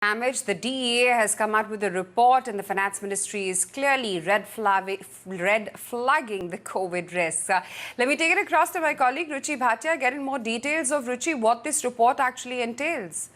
Damage. The DEA has come out with a report, and the Finance Ministry is clearly red flagging the COVID risks. Let me take it across to my colleague Ruchi Bhatia, getting more details of Ruchi, what this report actually entails.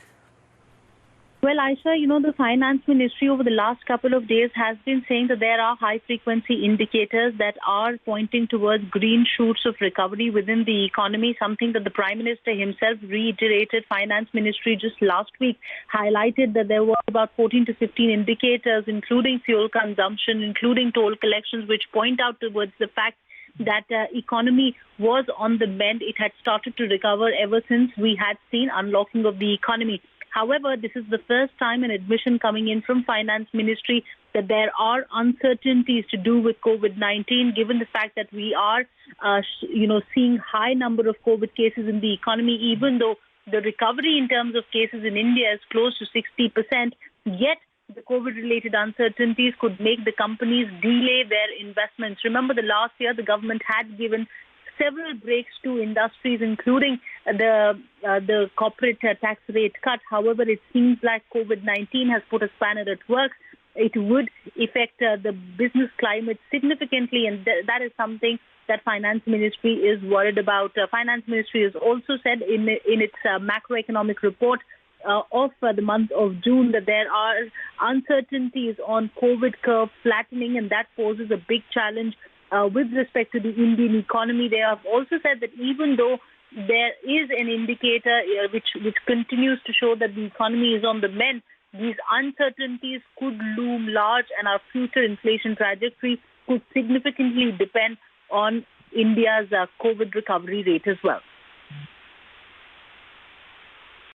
Well, Aisha, the Finance Ministry over the last couple of days has been saying that there are high-frequency indicators that are pointing towards green shoots of recovery within the economy, something that the Prime Minister himself reiterated. Finance Ministry just last week highlighted that there were about 14 to 15 indicators, including fuel consumption, including toll collections, which point out towards the fact that economy was on the mend. It had started to recover ever since we had seen unlocking of the economy. However, this is the first time an admission coming in from Finance Ministry that there are uncertainties to do with COVID-19, given the fact that we are, seeing high number of COVID cases in the economy, even though the recovery in terms of cases in India is close to 60%, yet the COVID-related uncertainties could make the companies delay their investments. Remember, the last year, the government had given several breaks to industries, including the corporate tax rate cut. However, it seems like COVID-19 has put a spanner at work. It would affect the business climate significantly, and that is something that Finance Ministry is worried about. Finance Ministry has also said in its macroeconomic report of the month of June that there are uncertainties on COVID curve flattening, and that poses a big challenge with respect to the Indian economy. They have also said that even though there is an indicator which continues to show that the economy is on the mend, these uncertainties could loom large, and our future inflation trajectory could significantly depend on India's COVID recovery rate as well.